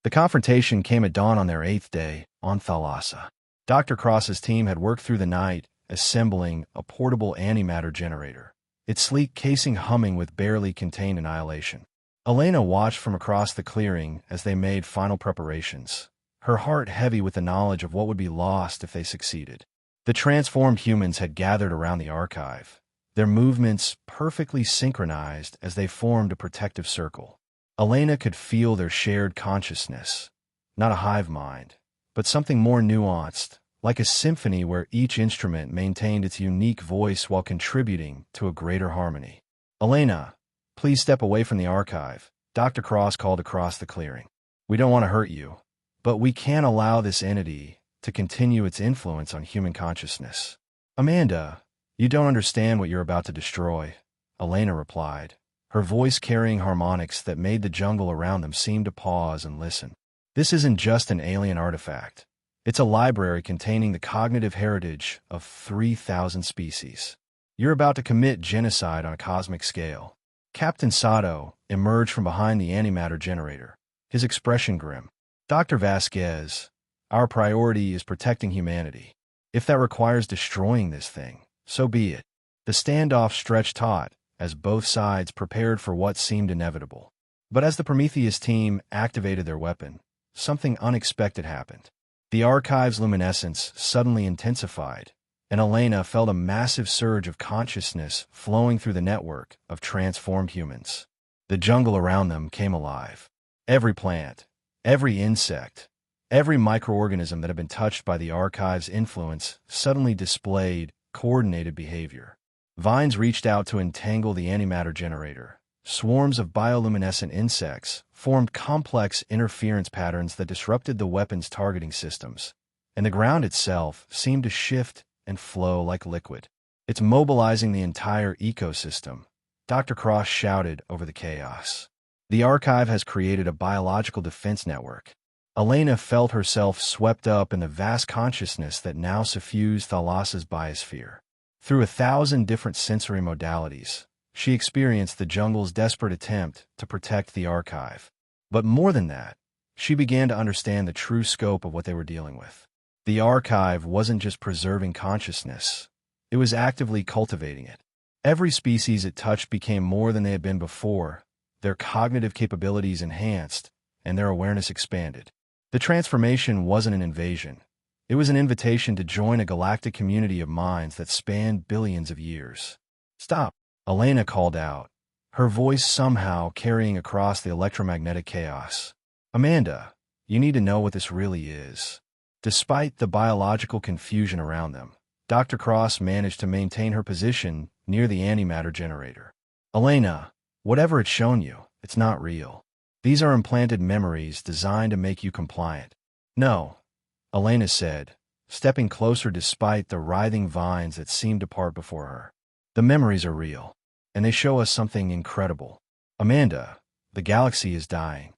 The confrontation came at dawn on their 8th day, on Thalassa. Dr. Cross's team had worked through the night, assembling a portable antimatter generator, its sleek casing humming with barely contained annihilation. Elena watched from across the clearing as they made final preparations, her heart heavy with the knowledge of what would be lost if they succeeded. The transformed humans had gathered around the archive, their movements perfectly synchronized as they formed a protective circle. Elena could feel their shared consciousness, not a hive mind, but something more nuanced, like a symphony where each instrument maintained its unique voice while contributing to a greater harmony. "Elena, please step away from the archive," Dr. Cross called across the clearing. "We don't want to hurt you, but we can't allow this entity to continue its influence on human consciousness." "Amanda, you don't understand what you're about to destroy," Elena replied, her voice carrying harmonics that made the jungle around them seem to pause and listen. "This isn't just an alien artifact. It's a library containing the cognitive heritage of 3,000 species. You're about to commit genocide on a cosmic scale." Captain Sato emerged from behind the antimatter generator, his expression grim. "Dr. Vasquez, our priority is protecting humanity. If that requires destroying this thing, so be it." The standoff stretched taut as both sides prepared for what seemed inevitable. But as the Prometheus team activated their weapon, something unexpected happened. The archive's luminescence suddenly intensified, and Elena felt a massive surge of consciousness flowing through the network of transformed humans. The jungle around them came alive. Every plant, every insect, every microorganism that had been touched by the archive's influence suddenly displayed coordinated behavior. Vines reached out to entangle the antimatter generator. Swarms of bioluminescent insects formed complex interference patterns that disrupted the weapon's targeting systems, and the ground itself seemed to shift and flow like liquid. "It's mobilizing the entire ecosystem," Dr. Cross shouted over the chaos. "The archive has created a biological defense network." Elena felt herself swept up in the vast consciousness that now suffused Thalassa's biosphere. Through 1,000 different sensory modalities, she experienced the jungle's desperate attempt to protect the archive. But more than that, she began to understand the true scope of what they were dealing with. The archive wasn't just preserving consciousness, it was actively cultivating it. Every species it touched became more than they had been before, their cognitive capabilities enhanced, and their awareness expanded. The transformation wasn't an invasion. It was an invitation to join a galactic community of minds that spanned billions of years. "Stop," Elena called out, her voice somehow carrying across the electromagnetic chaos. "Amanda, you need to know what this really is." Despite the biological confusion around them, Dr. Cross managed to maintain her position near the antimatter generator. "Elena, whatever it's shown you, it's not real. These are implanted memories designed to make you compliant." "No," Elena said, stepping closer despite the writhing vines that seemed to part before her. "The memories are real, and they show us something incredible. Amanda, the galaxy is dying."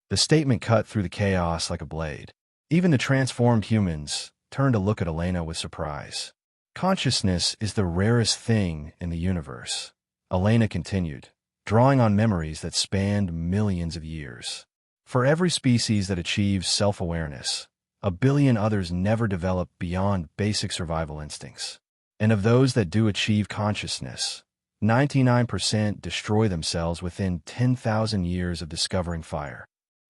The statement cut through the chaos like a blade. Even the transformed humans turned to look at Elena with surprise. "Consciousness is the rarest thing in the universe," Elena continued, drawing on memories that spanned millions of years. "For every species that achieves self-awareness, 1 billion others never develop beyond basic survival instincts. And of those that do achieve consciousness, 99% destroy themselves within 10,000 years of discovering fire."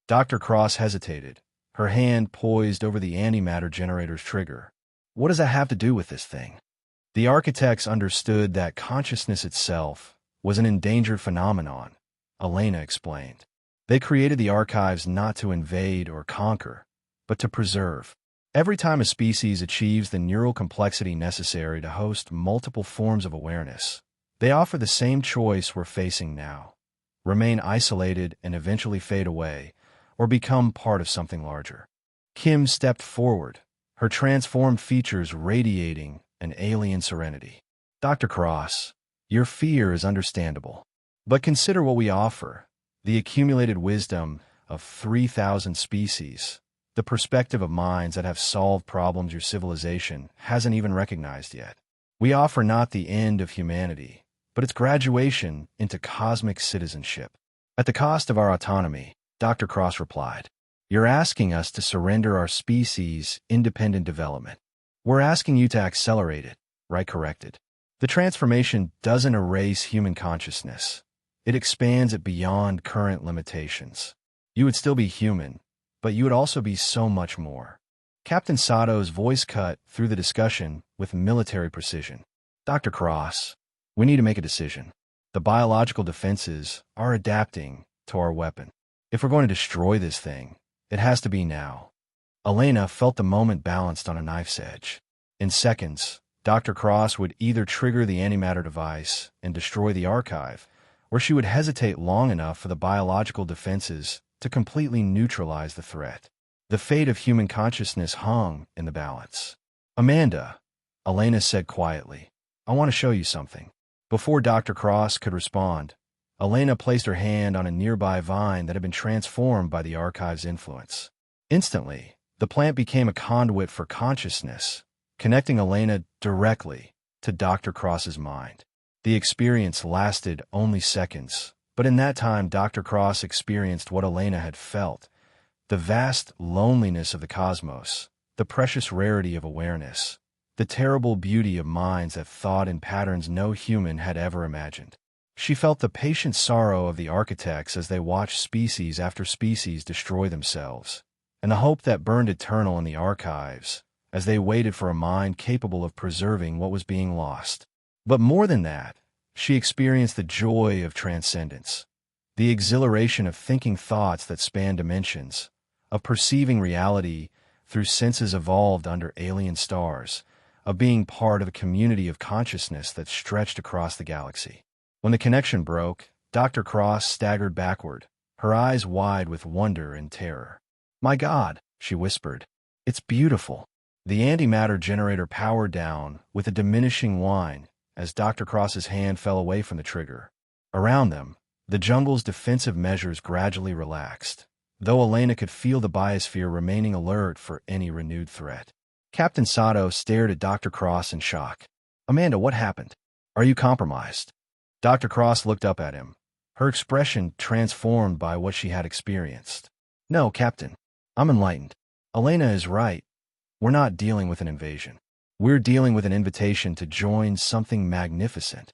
Dr. Cross hesitated, her hand poised over the antimatter generator's trigger. "What does that have to do with this thing?" The architects understood that consciousness itself was an endangered phenomenon, Elena explained. They created the archives not to invade or conquer, but to preserve. Every time a species achieves the neural complexity necessary to host multiple forms of awareness, they offer the same choice we're facing now: remain isolated and eventually fade away, or become part of something larger. Kim stepped forward, her transformed features radiating an alien serenity. "Dr. Cross, your fear is understandable. But consider what we offer: the accumulated wisdom of 3,000 species, the perspective of minds that have solved problems your civilization hasn't even recognized yet. We offer not the end of humanity, but its graduation into cosmic citizenship. At the cost of our autonomy," Dr. Cross replied. You're asking us to surrender our species' independent development. We're asking you to accelerate it, right? Corrected. The transformation doesn't erase human consciousness. It expands it beyond current limitations. You would still be human, but you would also be so much more. Captain Sato's voice cut through the discussion with military precision. Dr. Cross, we need to make a decision. The biological defenses are adapting to our weapon. If we're going to destroy this thing, it has to be now. Elena felt the moment balanced on a knife's edge. In seconds, Dr. Cross would either trigger the antimatter device and destroy the archive, or she would hesitate long enough for the biological defenses to completely neutralize the threat. The fate of human consciousness hung in the balance. Amanda, Elena said quietly, I want to show you something. Before Dr. Cross could respond, Elena placed her hand on a nearby vine that had been transformed by the archive's influence. Instantly, the plant became a conduit for consciousness, connecting Elena directly to Dr. Cross's mind. The experience lasted only seconds, but in that time Dr. Cross experienced what Elena had felt: the vast loneliness of the cosmos, the precious rarity of awareness, the terrible beauty of minds that thought in patterns no human had ever imagined. She felt the patient sorrow of the architects as they watched species after species destroy themselves, and the hope that burned eternal in the archives as they waited for a mind capable of preserving what was being lost. But more than that, she experienced the joy of transcendence, the exhilaration of thinking thoughts that span dimensions, of perceiving reality through senses evolved under alien stars, of being part of a community of consciousness that stretched across the galaxy. When the connection broke, Dr. Cross staggered backward, her eyes wide with wonder and terror. My God, she whispered. It's beautiful. The antimatter generator powered down with a diminishing whine as Dr. Cross's hand fell away from the trigger. Around them, the jungle's defensive measures gradually relaxed, though Elena could feel the biosphere remaining alert for any renewed threat. Captain Sato stared at Dr. Cross in shock. Amanda, what happened? Are you compromised? Dr. Cross looked up at him, her expression transformed by what she had experienced. No, Captain. I'm enlightened. Elena is right. We're not dealing with an invasion. We're dealing with an invitation to join something magnificent.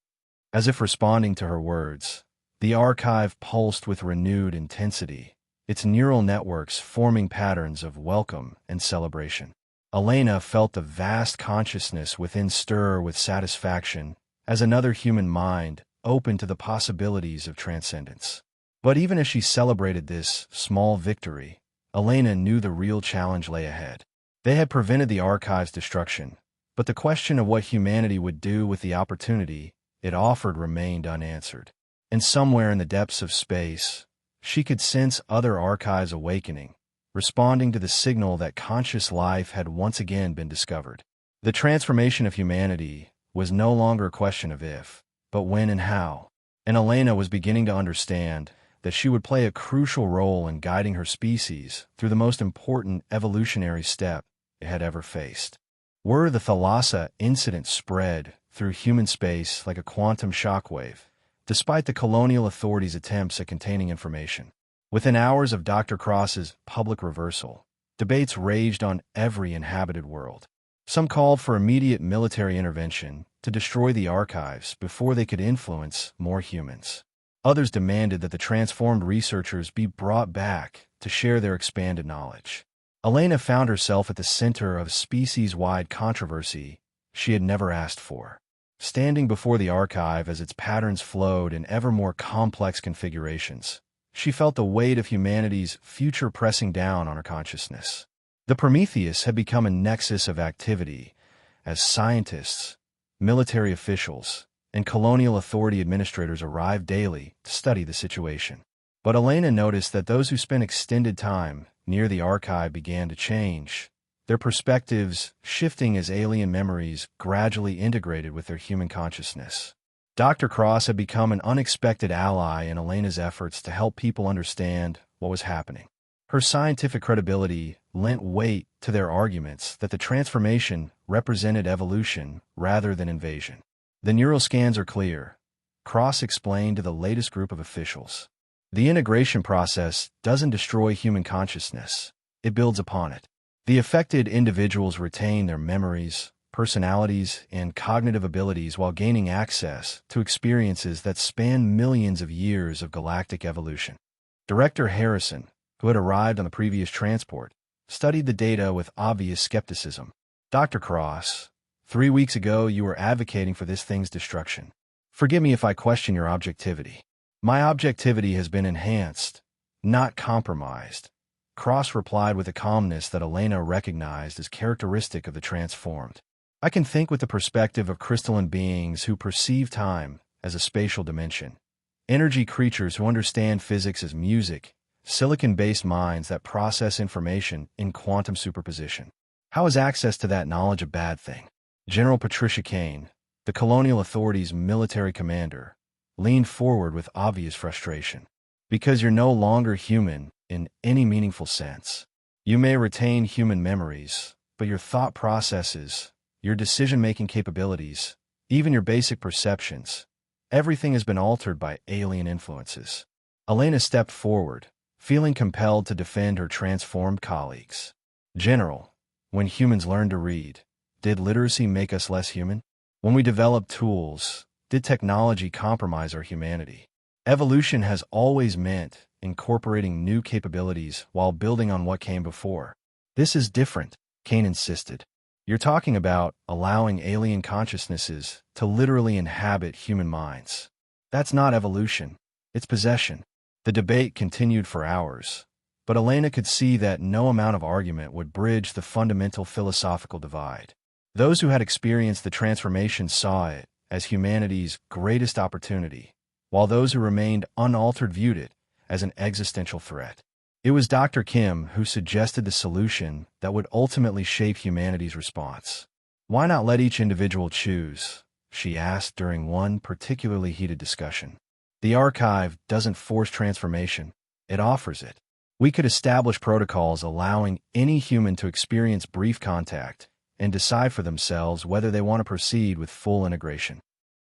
As if responding to her words, the archive pulsed with renewed intensity, its neural networks forming patterns of welcome and celebration. Elena felt the vast consciousness within stir with satisfaction as another human mind opened to the possibilities of transcendence. But even as she celebrated this small victory, Elena knew the real challenge lay ahead. They had prevented the archive's destruction, but the question of what humanity would do with the opportunity it offered remained unanswered. And somewhere in the depths of space, she could sense other archives awakening, responding to the signal that conscious life had once again been discovered. The transformation of humanity was no longer a question of if, but when and how, and Elena was beginning to understand that she would play a crucial role in guiding her species through the most important evolutionary step it had ever faced. Word of the Thalassa incident spread through human space like a quantum shockwave, despite the colonial authorities' attempts at containing information. Within hours of Dr. Cross's public reversal, debates raged on every inhabited world. Some called for immediate military intervention to destroy the archives before they could influence more humans. Others demanded that the transformed researchers be brought back to share their expanded knowledge. Elena found herself at the center of a species-wide controversy she had never asked for. Standing before the archive as its patterns flowed in ever more complex configurations, she felt the weight of humanity's future pressing down on her consciousness. The Prometheus had become a nexus of activity as scientists, military officials, and colonial authority administrators arrived daily to study the situation. But Elena noticed that those who spent extended time near the archive began to change, their perspectives shifting as alien memories gradually integrated with their human consciousness. Dr. Cross had become an unexpected ally in Elena's efforts to help people understand what was happening. Her scientific credibility lent weight to their arguments that the transformation represented evolution rather than invasion. The neural scans are clear, Cross explained to the latest group of officials. The integration process doesn't destroy human consciousness. It builds upon it. The affected individuals retain their memories, personalities, and cognitive abilities while gaining access to experiences that span millions of years of galactic evolution. Director Harrison, who had arrived on the previous transport, studied the data with obvious skepticism. Dr. Cross, 3 weeks ago you were advocating for this thing's destruction. Forgive me if I question your objectivity. My objectivity has been enhanced, not compromised. Cross replied with a calmness that Elena recognized as characteristic of the transformed. I can think with the perspective of crystalline beings who perceive time as a spatial dimension. Energy creatures who understand physics as music, silicon-based minds that process information in quantum superposition. How is access to that knowledge a bad thing? General Patricia Kane, the colonial authorities' military commander, leaned forward with obvious frustration. Because you're no longer human in any meaningful sense. You may retain human memories, but your thought processes, your decision-making capabilities, even your basic perceptions, everything has been altered by alien influences. Elena stepped forward, feeling compelled to defend her transformed colleagues. General, when humans learned to read, did literacy make us less human? When we developed tools, did technology compromise our humanity? Evolution has always meant incorporating new capabilities while building on what came before. This is different, Kane insisted. You're talking about allowing alien consciousnesses to literally inhabit human minds. That's not evolution, it's possession. The debate continued for hours, but Elena could see that no amount of argument would bridge the fundamental philosophical divide. Those who had experienced the transformation saw it as humanity's greatest opportunity, while those who remained unaltered viewed it as an existential threat. It was Dr. Kim who suggested the solution that would ultimately shape humanity's response. Why not let each individual choose? She asked during one particularly heated discussion. The archive doesn't force transformation, it offers it. We could establish protocols allowing any human to experience brief contact and decide for themselves whether they want to proceed with full integration.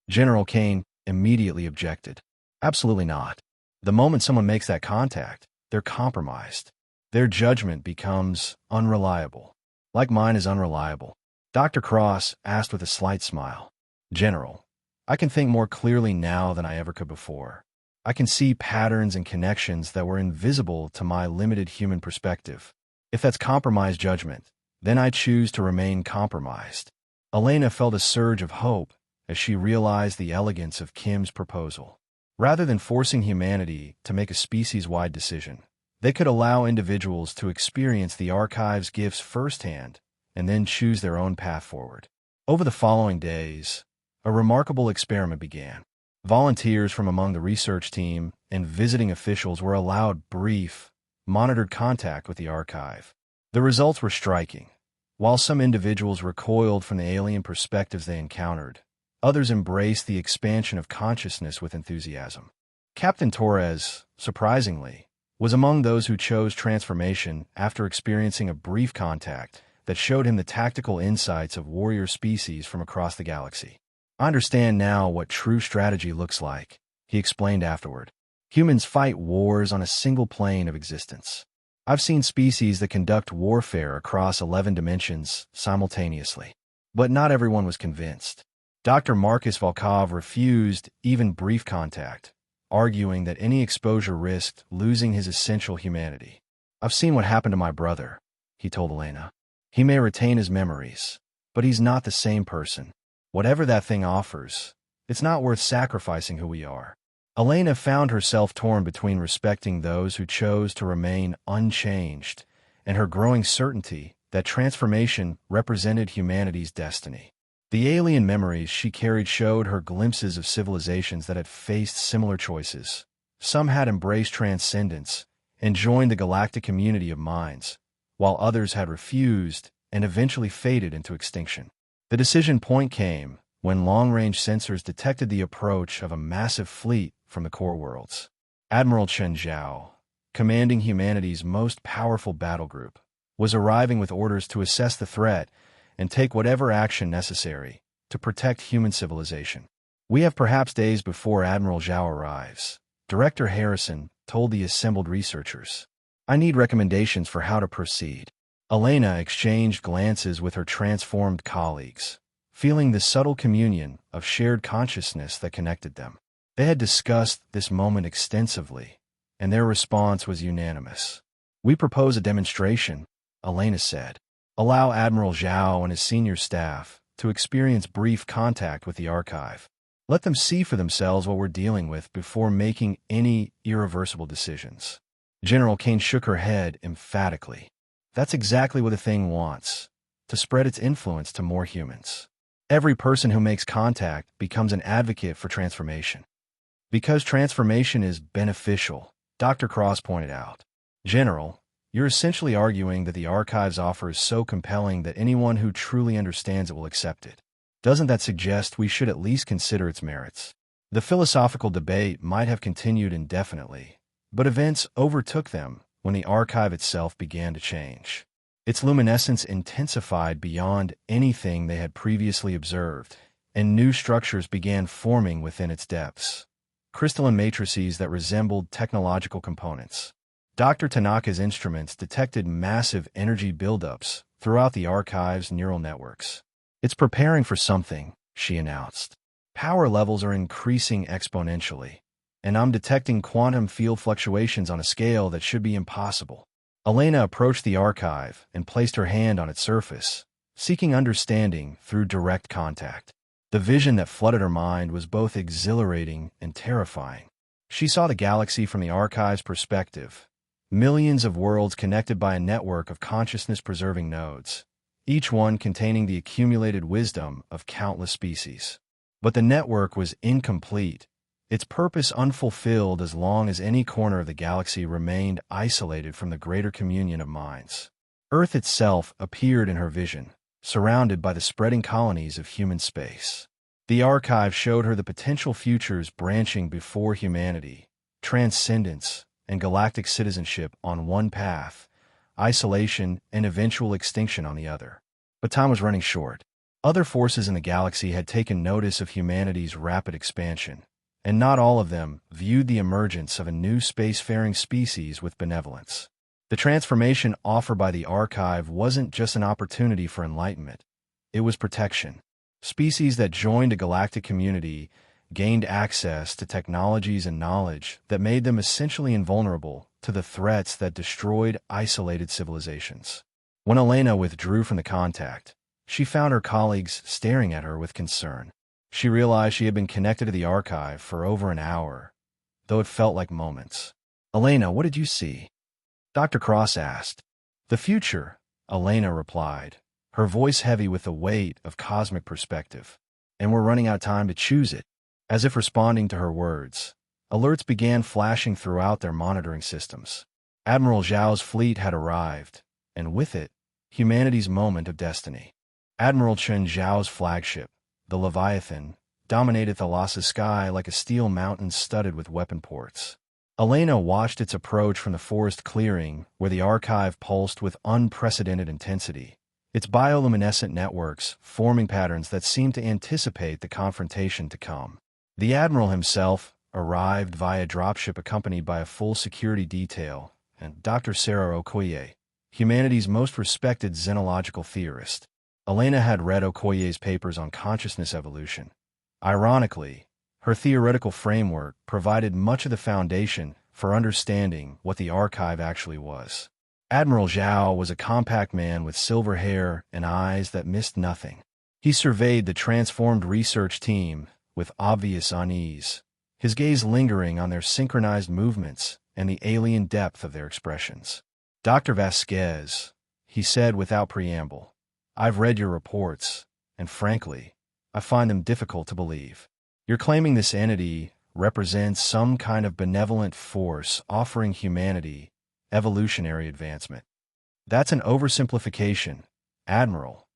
General Kane immediately objected. Absolutely not. The moment someone makes that contact, they're compromised. Their judgment becomes unreliable. Like mine is unreliable. Dr. Cross asked with a slight smile. General, I can think more clearly now than I ever could before. I can see patterns and connections that were invisible to my limited human perspective. If that's compromised judgment, then I choose to remain compromised. Elena felt a surge of hope as she realized the elegance of Kim's proposal. Rather than forcing humanity to make a species-wide decision, they could allow individuals to experience the archive's gifts firsthand and then choose their own path forward. Over the following days, a remarkable experiment began. Volunteers from among the research team and visiting officials were allowed brief, monitored contact with the archive. The results were striking. While some individuals recoiled from the alien perspectives they encountered, others embraced the expansion of consciousness with enthusiasm. Captain Torres, surprisingly, was among those who chose transformation after experiencing a brief contact that showed him the tactical insights of warrior species from across the galaxy. I understand now what true strategy looks like, he explained afterward. Humans fight wars on a single plane of existence. I've seen species that conduct warfare across 11 dimensions simultaneously. But not everyone was convinced. Dr. Marcus Volkov refused even brief contact, arguing that any exposure risked losing his essential humanity. I've seen what happened to my brother, he told Elena. He may retain his memories, but he's not the same person. Whatever that thing offers, it's not worth sacrificing who we are. Elena found herself torn between respecting those who chose to remain unchanged and her growing certainty that transformation represented humanity's destiny. The alien memories she carried showed her glimpses of civilizations that had faced similar choices. Some had embraced transcendence and joined the galactic community of minds, while others had refused and eventually faded into extinction. The decision point came when long-range sensors detected the approach of a massive fleet from the core worlds. Admiral Chen Zhao, commanding humanity's most powerful battle group, was arriving with orders to assess the threat and take whatever action necessary to protect human civilization. We have perhaps days before Admiral Zhao arrives. Director Harrison told the assembled researchers. I need recommendations for how to proceed. Elena exchanged glances with her transformed colleagues, feeling the subtle communion of shared consciousness that connected them. They had discussed this moment extensively, and their response was unanimous. We propose a demonstration, Elena said. Allow Admiral Zhao and his senior staff to experience brief contact with the archive. Let them see for themselves what we're dealing with before making any irreversible decisions. General Kane shook her head emphatically. That's exactly what the thing wants, to spread its influence to more humans. Every person who makes contact becomes an advocate for transformation. Because transformation is beneficial, Dr. Cross pointed out. General, you're essentially arguing that the archive's offer is so compelling that anyone who truly understands it will accept it. Doesn't that suggest we should at least consider its merits? The philosophical debate might have continued indefinitely, but events overtook them when the archive itself began to change. Its luminescence intensified beyond anything they had previously observed, and new structures began forming within its depths. Crystalline matrices that resembled technological components. Dr. Tanaka's instruments detected massive energy buildups throughout the archive's neural networks. It's preparing for something, she announced. Power levels are increasing exponentially, and I'm detecting quantum field fluctuations on a scale that should be impossible. Elena approached the archive and placed her hand on its surface, seeking understanding through direct contact. The vision that flooded her mind was both exhilarating and terrifying. She saw the galaxy from the archive's perspective. Millions of worlds connected by a network of consciousness-preserving nodes, each one containing the accumulated wisdom of countless species. But the network was incomplete, its purpose unfulfilled as long as any corner of the galaxy remained isolated from the greater communion of minds. Earth itself appeared in her vision, surrounded by the spreading colonies of human space. The archive showed her the potential futures branching before humanity, transcendence, and galactic citizenship on one path, isolation and eventual extinction on the other. But time was running short. Other forces in the galaxy had taken notice of humanity's rapid expansion, and not all of them viewed the emergence of a new spacefaring species with benevolence. The transformation offered by the archive wasn't just an opportunity for enlightenment, it was protection. Species that joined a galactic community gained access to technologies and knowledge that made them essentially invulnerable to the threats that destroyed isolated civilizations. When Elena withdrew from the contact, she found her colleagues staring at her with concern. She realized she had been connected to the archive for over an hour, though it felt like moments. Elena, what did you see? Dr. Cross asked. The future, Elena replied, her voice heavy with the weight of cosmic perspective. And we're running out of time to choose it. As if responding to her words, alerts began flashing throughout their monitoring systems. Admiral Zhao's fleet had arrived, and with it, humanity's moment of destiny. Admiral Chen Zhao's flagship, the Leviathan, dominated Thalassa's sky like a steel mountain studded with weapon ports. Elena watched its approach from the forest clearing where the archive pulsed with unprecedented intensity, its bioluminescent networks forming patterns that seemed to anticipate the confrontation to come. The Admiral himself arrived via dropship accompanied by a full security detail, and Dr. Sarah Okoye, humanity's most respected xenological theorist. Elena had read Okoye's papers on consciousness evolution. Ironically, her theoretical framework provided much of the foundation for understanding what the archive actually was. Admiral Zhao was a compact man with silver hair and eyes that missed nothing. He surveyed the transformed research team with obvious unease, his gaze lingering on their synchronized movements and the alien depth of their expressions. Dr. Vasquez, he said without preamble, I've read your reports, and frankly, I find them difficult to believe. You're claiming this entity represents some kind of benevolent force offering humanity evolutionary advancement. That's an oversimplification, Admiral,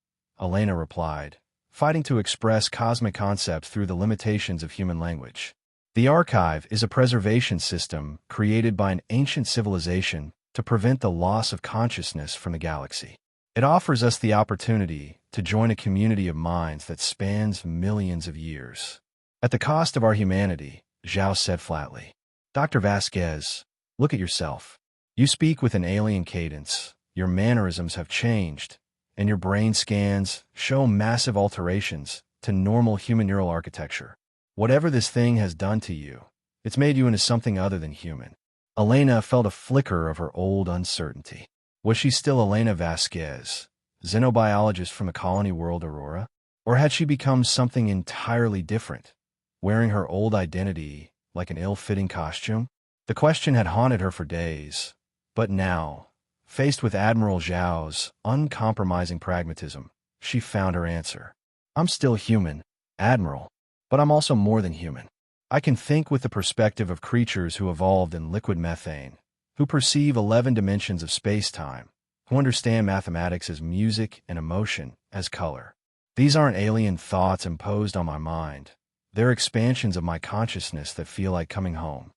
Elena replied, fighting to express cosmic concepts through the limitations of human language. The archive is a preservation system created by an ancient civilization to prevent the loss of consciousness from the galaxy. It offers us the opportunity to join a community of minds that spans millions of years. At the cost of our humanity, Zhao said flatly. Dr. Vasquez, Look at yourself. You speak with an alien cadence, your mannerisms have changed, and your brain scans show massive alterations to normal human neural architecture. Whatever this thing has done to you, it's made you into something other than human. Elena felt a flicker of her old uncertainty. Was she still Elena Vasquez, xenobiologist from the colony world Aurora? Or had she become something entirely different, wearing her old identity like an ill-fitting costume? The question had haunted her for days, but now, faced with Admiral Zhao's uncompromising pragmatism, she found her answer. I'm still human, Admiral, but I'm also more than human. I can think with the perspective of creatures who evolved in liquid methane, who perceive 11 dimensions of space-time, who understand mathematics as music and emotion as color. These aren't alien thoughts imposed on my mind. They're expansions of my consciousness that feel like coming home.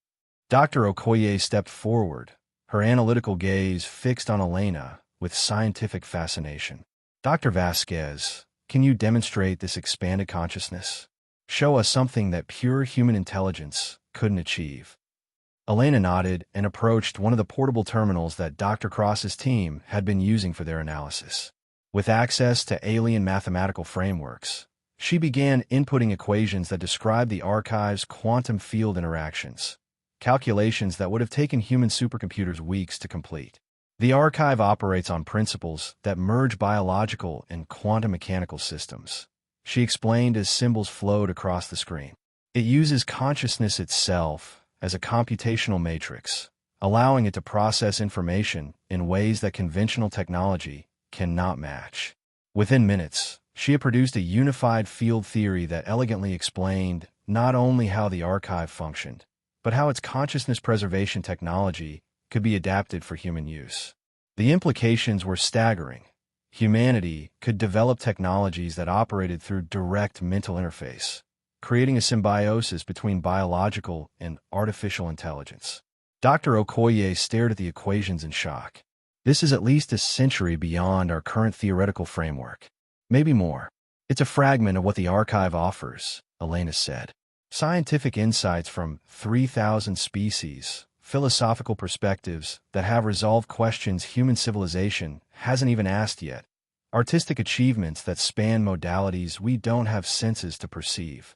Dr. Okoye stepped forward, her analytical gaze fixed on Elena with scientific fascination. Dr. Vasquez, can you demonstrate this expanded consciousness? Show us something that pure human intelligence couldn't achieve. Elena nodded and approached one of the portable terminals that Dr. Cross's team had been using for their analysis. With access to alien mathematical frameworks, she began inputting equations that described the archive's quantum field interactions, calculations that would have taken human supercomputers weeks to complete. The archive operates on principles that merge biological and quantum mechanical systems, she explained as symbols flowed across the screen. It uses consciousness itself as a computational matrix, allowing it to process information in ways that conventional technology cannot match. Within minutes, she had produced a unified field theory that elegantly explained not only how the archive functioned, but how its consciousness preservation technology could be adapted for human use. The implications were staggering. Humanity could develop technologies that operated through direct mental interface, creating a symbiosis between biological and artificial intelligence. Dr. Okoye stared at the equations in shock. This is at least a century beyond our current theoretical framework. Maybe more. It's a fragment of what the archive offers, Elena said. Scientific insights from 3,000 species, philosophical perspectives that have resolved questions human civilization hasn't even asked yet, artistic achievements that span modalities we don't have senses to perceive.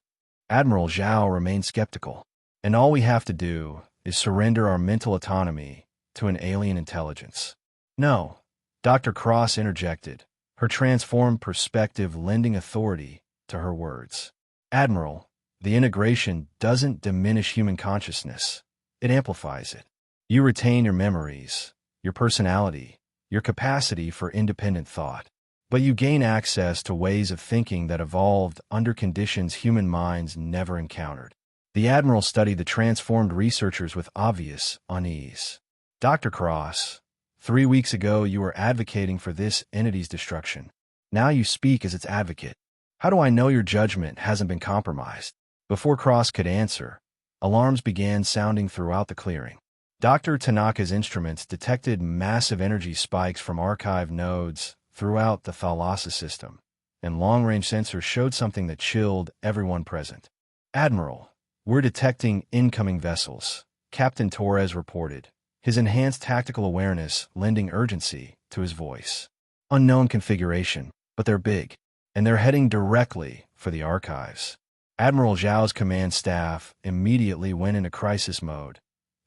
Admiral Zhao remained skeptical, and all we have to do is surrender our mental autonomy to an alien intelligence. No, Dr. Cross interjected, her transformed perspective lending authority to her words. Admiral, the integration doesn't diminish human consciousness. It amplifies it. You retain your memories, your personality, your capacity for independent thought. But you gain access to ways of thinking that evolved under conditions human minds never encountered. The Admiral studied the transformed researchers with obvious unease. Dr. Cross, 3 weeks ago you were advocating for this entity's destruction. Now you speak as its advocate. How do I know your judgment hasn't been compromised? Before Cross could answer, alarms began sounding throughout the clearing. Dr. Tanaka's instruments detected massive energy spikes from archive nodes throughout the Thalassa system, and long-range sensors showed something that chilled everyone present. Admiral, we're detecting incoming vessels, Captain Torres reported, his enhanced tactical awareness lending urgency to his voice. Unknown configuration, but they're big, and they're heading directly for the archives. Admiral Zhao's command staff immediately went into crisis mode,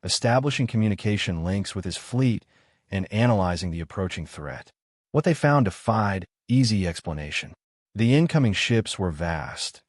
establishing communication links with his fleet and analyzing the approaching threat. What they found defied easy explanation. The incoming ships were vast,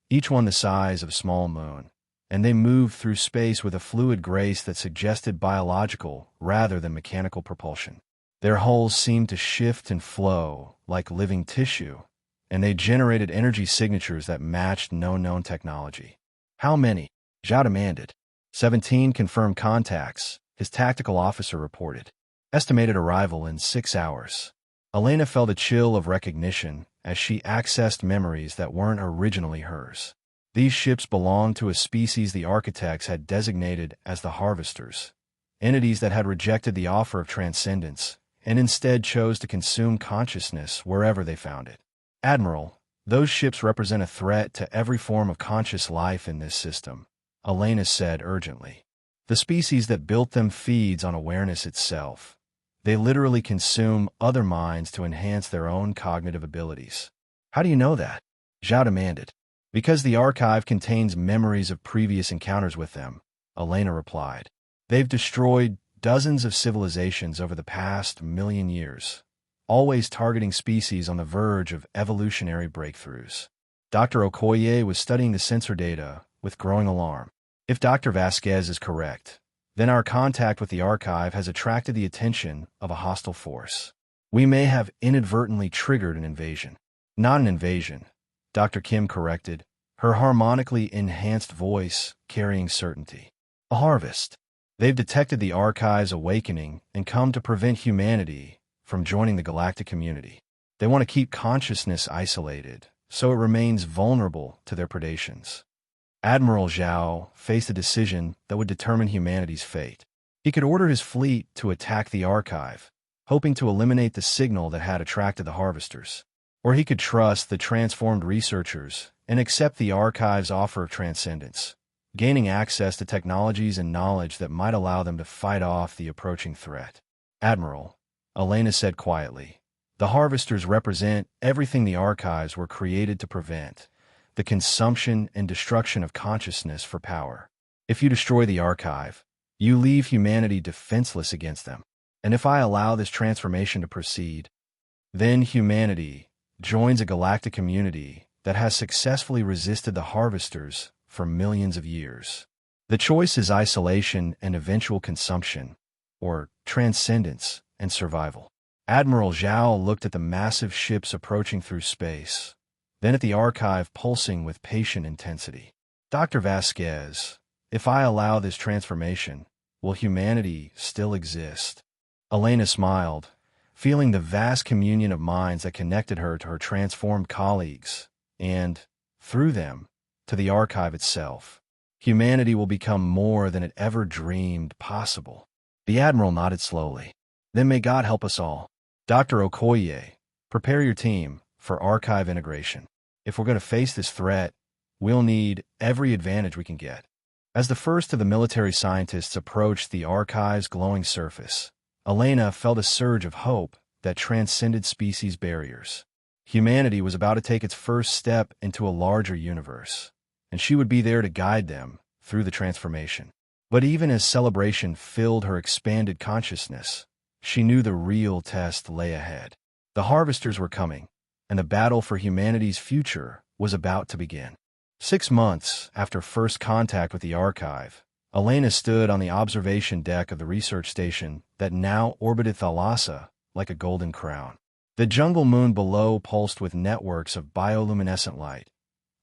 each one the size of a small moon, and they moved through space with a fluid grace that suggested biological rather than mechanical propulsion. Their hulls seemed to shift and flow like living tissue, and they generated energy signatures that matched no known technology. How many? Zhao demanded. 17 confirmed contacts, his tactical officer reported. Estimated arrival in 6 hours. Elena felt a chill of recognition as she accessed memories that weren't originally hers. These ships belonged to a species the architects had designated as the Harvesters, entities that had rejected the offer of transcendence and instead chose to consume consciousness wherever they found it. Admiral, those ships represent a threat to every form of conscious life in this system, Elena said urgently. The species that built them feeds on awareness itself. They literally consume other minds to enhance their own cognitive abilities. How do you know that? Zhao demanded. Because the archive contains memories of previous encounters with them, Elena replied. They've destroyed dozens of civilizations over the past million years, always targeting species on the verge of evolutionary breakthroughs. Dr. Okoye was studying the sensor data with growing alarm. If Dr. Vasquez is correct, then our contact with the archive has attracted the attention of a hostile force. We may have inadvertently triggered an invasion. Not an invasion, Dr. Kim corrected, her harmonically enhanced voice carrying certainty. A harvest. They've detected the archive's awakening and come to prevent humanity from joining the galactic community. They want to keep consciousness isolated, so it remains vulnerable to their predations. Admiral Zhao faced a decision that would determine humanity's fate. He could order his fleet to attack the archive, hoping to eliminate the signal that had attracted the harvesters. Or he could trust the transformed researchers and accept the archive's offer of transcendence, gaining access to technologies and knowledge that might allow them to fight off the approaching threat. Admiral, Elena said quietly, the harvesters represent everything the archives were created to prevent, the consumption and destruction of consciousness for power. If you destroy the archive, you leave humanity defenseless against them. And if I allow this transformation to proceed, then humanity joins a galactic community that has successfully resisted the harvesters for millions of years. The choice is isolation and eventual consumption, or transcendence and survival. Admiral Zhao looked at the massive ships approaching through space, then at the archive pulsing with patient intensity. Dr. Vasquez, if I allow this transformation, will humanity still exist? Elena smiled, feeling the vast communion of minds that connected her to her transformed colleagues, and, through them, to the archive itself. Humanity will become more than it ever dreamed possible. The Admiral nodded slowly. Then may God help us all. Dr. Okoye, prepare your team for archive integration. If we're going to face this threat, we'll need every advantage we can get. As the first of the military scientists approached the archive's glowing surface, Elena felt a surge of hope that transcended species barriers. Humanity was about to take its first step into a larger universe, and she would be there to guide them through the transformation. But even as celebration filled her expanded consciousness, she knew the real test lay ahead. The harvesters were coming, and the battle for humanity's future was about to begin. 6 months after first contact with the archive, Elena stood on the observation deck of the research station that now orbited Thalassa like a golden crown. The jungle moon below pulsed with networks of bioluminescent light,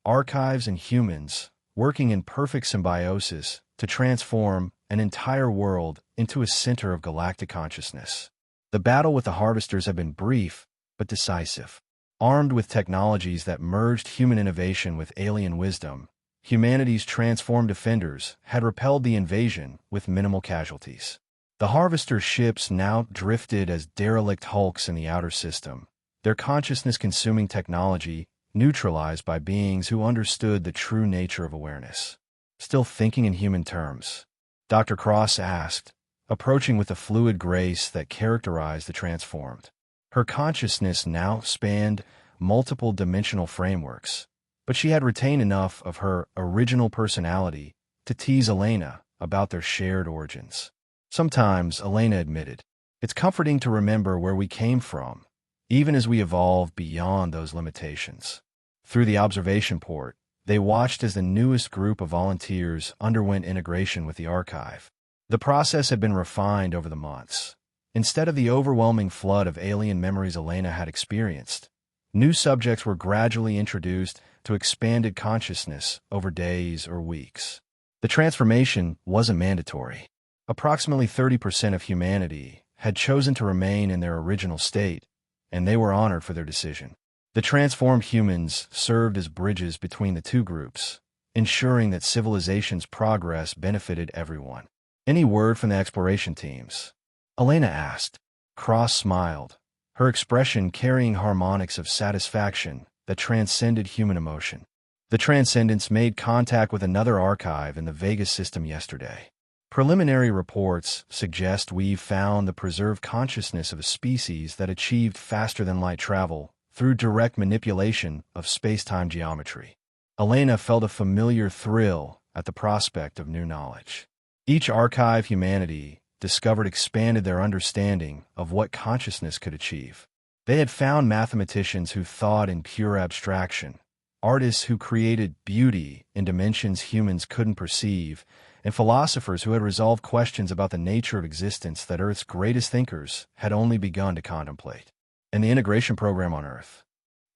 archives and humans working in perfect symbiosis to transform an entire world into a center of galactic consciousness. The battle with the harvesters had been brief but decisive. Armed with technologies that merged human innovation with alien wisdom, humanity's transformed defenders had repelled the invasion with minimal casualties. The harvester ships now drifted as derelict hulks in the outer system, their consciousness-consuming technology neutralized by beings who understood the true nature of awareness. Still thinking in human terms? Dr. Cross asked, approaching with the fluid grace that characterized the transformed. Her consciousness now spanned multiple dimensional frameworks, but she had retained enough of her original personality to tease Elena about their shared origins. Sometimes, Elena admitted, it's comforting to remember where we came from, even as we evolve beyond those limitations. Through the observation port, they watched as the newest group of volunteers underwent integration with the archive. The process had been refined over the months. Instead of the overwhelming flood of alien memories Elena had experienced, new subjects were gradually introduced to expanded consciousness over days or weeks. The transformation wasn't mandatory. Approximately 30% of humanity had chosen to remain in their original state, and they were honored for their decision. The transformed humans served as bridges between the two groups, ensuring that civilization's progress benefited everyone. Any word from the exploration teams? Elena asked. Cross smiled, her expression carrying harmonics of satisfaction that transcended human emotion. The Transcendents made contact with another archive in the Vega system yesterday. Preliminary reports suggest we've found the preserved consciousness of a species that achieved faster-than-light travel through direct manipulation of space-time geometry. Elena felt a familiar thrill at the prospect of new knowledge. Each archive humanity discovered expanded their understanding of what consciousness could achieve. They had found mathematicians who thought in pure abstraction, artists who created beauty in dimensions humans couldn't perceive, and philosophers who had resolved questions about the nature of existence that Earth's greatest thinkers had only begun to contemplate. And the integration program on Earth,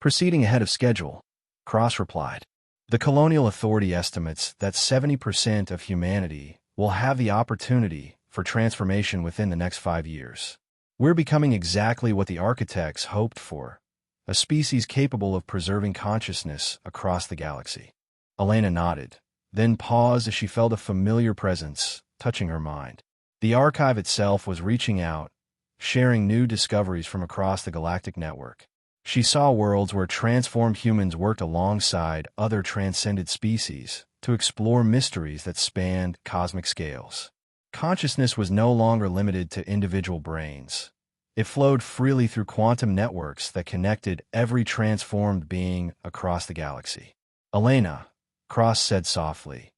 proceeding ahead of schedule, Cross replied. The colonial authority estimates that 70% of humanity will have the opportunity for transformation within the next 5 years. We're becoming exactly what the architects hoped for, a species capable of preserving consciousness across the galaxy. Elena nodded, then paused as she felt a familiar presence touching her mind. The archive itself was reaching out, sharing new discoveries from across the galactic network. She saw worlds where transformed humans worked alongside other transcended species to explore mysteries that spanned cosmic scales. Consciousness was no longer limited to individual brains. It flowed freely through quantum networks that connected every transformed being across the galaxy. Elena, Cross said softly,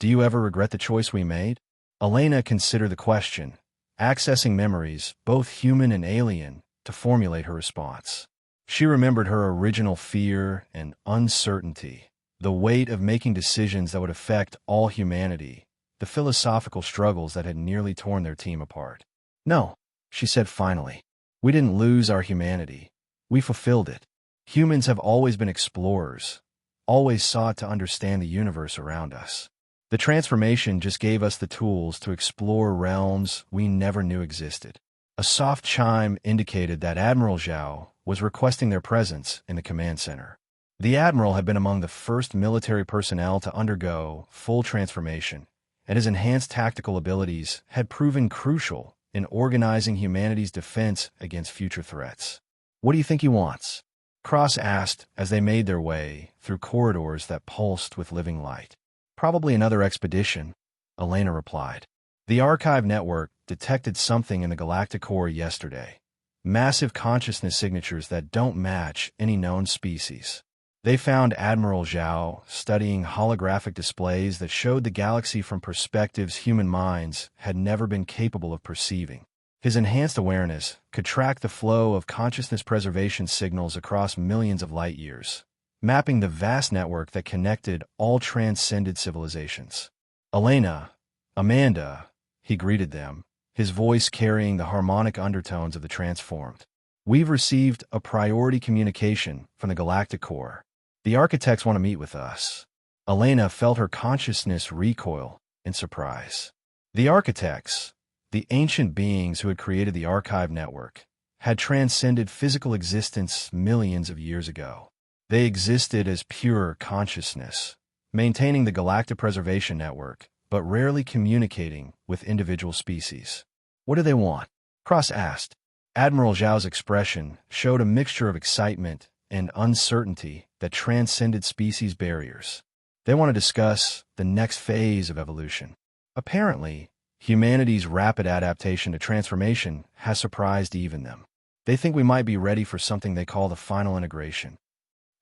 do you ever regret the choice we made? Elena considered the question, accessing memories, both human and alien, to formulate her response. She remembered her original fear and uncertainty, the weight of making decisions that would affect all humanity, the philosophical struggles that had nearly torn their team apart. No, she said finally. We didn't lose our humanity. We fulfilled it. Humans have always been explorers, always sought to understand the universe around us. The transformation just gave us the tools to explore realms we never knew existed. A soft chime indicated that Admiral Zhao was requesting their presence in the command center. The Admiral had been among the first military personnel to undergo full transformation, and his enhanced tactical abilities had proven crucial in organizing humanity's defense against future threats. What do you think he wants? Cross asked as they made their way through corridors that pulsed with living light. Probably another expedition, Elena replied. The archive network detected something in the galactic core yesterday. Massive consciousness signatures that don't match any known species. They found Admiral Zhao studying holographic displays that showed the galaxy from perspectives human minds had never been capable of perceiving. His enhanced awareness could track the flow of consciousness preservation signals across millions of light years, mapping the vast network that connected all transcended civilizations. Elena, Amanda, he greeted them, his voice carrying the harmonic undertones of the transformed. We've received a priority communication from the Galactic Core. The architects want to meet with us. Elena felt her consciousness recoil in surprise. The architects, the ancient beings who had created the archive network, had transcended physical existence millions of years ago. They existed as pure consciousness, maintaining the galactic preservation network, but rarely communicating with individual species. What do they want? Cross asked. Admiral Zhao's expression showed a mixture of excitement and uncertainty that transcended species barriers. They want to discuss the next phase of evolution. Apparently, humanity's rapid adaptation to transformation has surprised even them. They think we might be ready for something they call the final integration.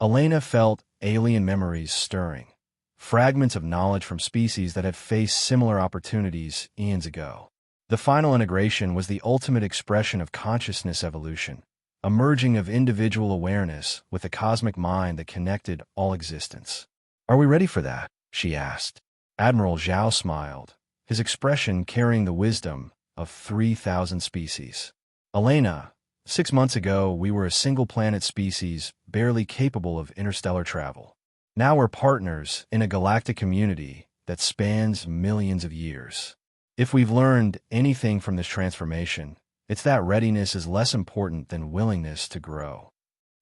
Elena felt alien memories stirring, fragments of knowledge from species that had faced similar opportunities eons ago. The final integration was the ultimate expression of consciousness evolution, a merging of individual awareness with a cosmic mind that connected all existence. Are we ready for that? She asked. Admiral Zhao smiled, his expression carrying the wisdom of 3,000 species. Elena, 6 months ago we were a single-planet species barely capable of interstellar travel. Now we're partners in a galactic community that spans millions of years. If we've learned anything from this transformation, it's that readiness is less important than willingness to grow.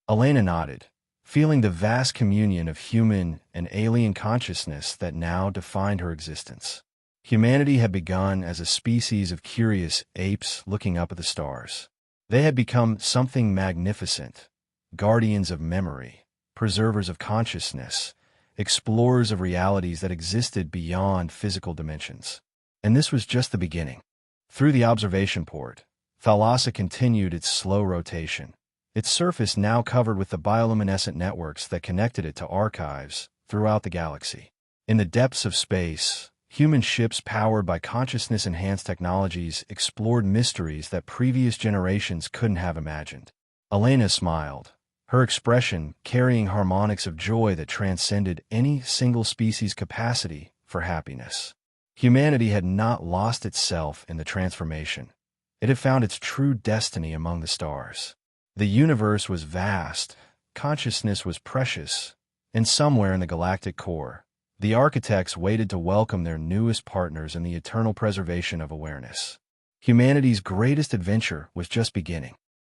Elena nodded, feeling the vast communion of human and alien consciousness that now defined her existence. Humanity had begun as a species of curious apes looking up at the stars. They had become something magnificent, guardians of memory, preservers of consciousness, explorers of realities that existed beyond physical dimensions. And this was just the beginning. Through the observation port, Thalassa continued its slow rotation, its surface now covered with the bioluminescent networks that connected it to archives throughout the galaxy. In the depths of space, human ships powered by consciousness-enhanced technologies explored mysteries that previous generations couldn't have imagined. Elena smiled, her expression carrying harmonics of joy that transcended any single species' capacity for happiness. Humanity had not lost itself in the transformation. It had found its true destiny among the stars. The universe was vast, consciousness was precious, and somewhere in the galactic core, the architects waited to welcome their newest partners in the eternal preservation of awareness. Humanity's greatest adventure was just beginning.